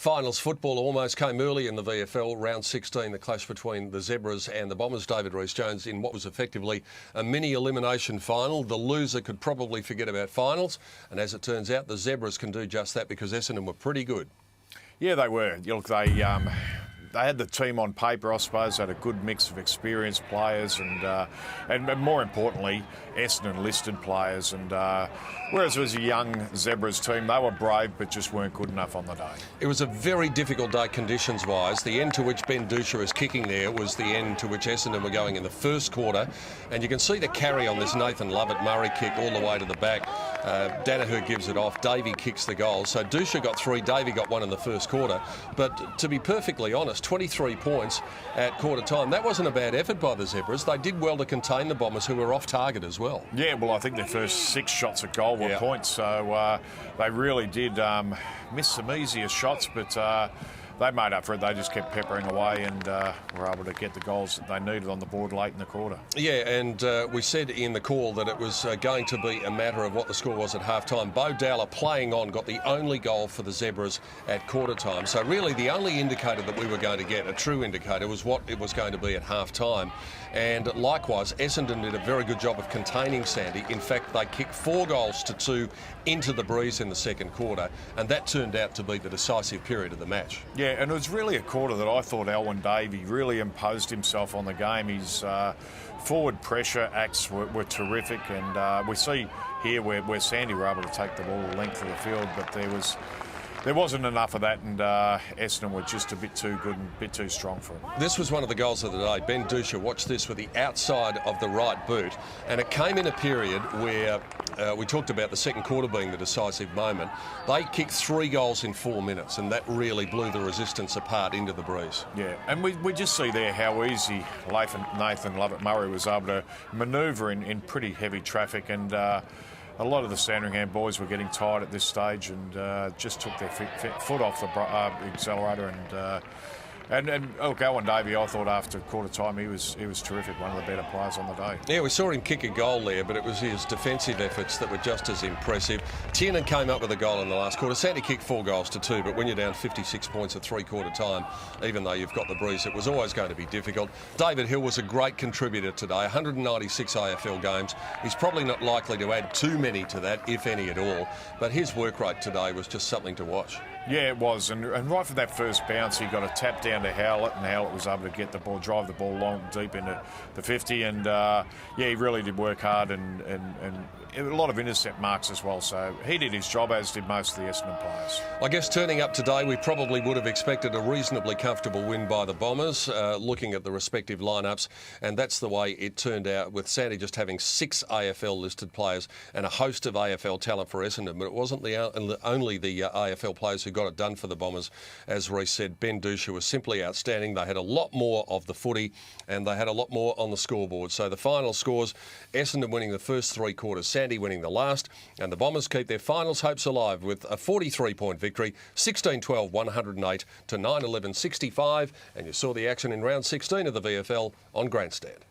finals football almost came early in the VFL. Round 16, the clash between the Zebras and the Bombers. David Rees-Jones in what was effectively a mini-elimination final. The loser could probably forget about finals. And as it turns out, the Zebras can do just that because Essendon were pretty good. Yeah, they were. Look, they had the team on paper, I suppose, had a good mix of experienced players and more importantly, Essendon listed players. And whereas it was a young Zebras team, they were brave but just weren't good enough on the day. It was a very difficult day conditions-wise. The end to which Ben Dusha is kicking there was the end to which Essendon were going in the first quarter. And you can see the carry on this Nathan Lovett-Murray kick all the way to the back. Danaher gives it off. Davey kicks the goal. So Dusha got 3, Davey got 1 in the first quarter. But to be perfectly honest, 23 points at quarter time. That wasn't a bad effort by the Zebras. They did well to contain the Bombers, who were off target as well. Yeah, well, I think their first 6 shots at goal were points. So they really did miss some easier shots, but they made up for it. They just kept peppering away and were able to get the goals that they needed on the board late in the quarter. Yeah, and we said in the call that it was going to be a matter of what the score was at half-time. Bo Dowler, playing on, got the only goal for the Zebras at quarter time. So really the only indicator that we were going to get, a true indicator, was what it was going to be at half-time. And likewise, Essendon did a very good job of containing Sandy. In fact, they kicked 4 goals to 2 into the breeze in the second quarter, and that turned out to be the decisive period of the match. Yeah, and it was really a quarter that I thought Alwyn Davey really imposed himself on the game. His forward pressure acts were terrific, and we see here where Sandy were able to take the ball the length of the field, but there wasn't enough of that, and Essendon were just a bit too good and a bit too strong for it. This was one of the goals of the day. Ben Dusha, watch this, with the outside of the right boot, and it came in a period where we talked about the second quarter being the decisive moment. They kicked 3 goals in 4 minutes, and that really blew the resistance apart into the breeze. Yeah, and we just see there how easy Nathan Lovett-Murray was able to manoeuvre in pretty heavy traffic, and a lot of the Sandringham boys were getting tired at this stage and just took their foot off the accelerator. And look, Alwyn Davey, I thought after quarter time he was terrific, one of the better players on the day. Yeah, we saw him kick a goal there, but it was his defensive efforts that were just as impressive. Tiernan came up with a goal in the last quarter. Sandy kicked 4 goals to 2, but when you're down 56 points at 3/4 time, even though you've got the breeze, it was always going to be difficult. David Hill was a great contributor today, 196 AFL games. He's probably not likely to add too many to that, if any at all, but his work rate today was just something to watch. Yeah, it was, and right from that first bounce, he got a tap down to Howlett, and Howlett was able to get the ball, drive the ball long, deep into the 50, and yeah, he really did work hard and a lot of intercept marks as well, so he did his job, as did most of the Essendon players. I guess turning up today, we probably would have expected a reasonably comfortable win by the Bombers, looking at the respective lineups, and that's the way it turned out, with Sandy just having 6 AFL listed players and a host of AFL talent for Essendon, but it wasn't only the AFL players who got it done for the Bombers. As Reece said, Ben Dusha was simply outstanding. They had a lot more of the footy and they had a lot more on the scoreboard. So the final scores, Essendon winning the first 3 quarters, Sandy winning the last, and the Bombers keep their finals hopes alive with a 43-point victory, 16-12, 108 to 9-11, 65, and you saw the action in round 16 of the VFL on Grandstand.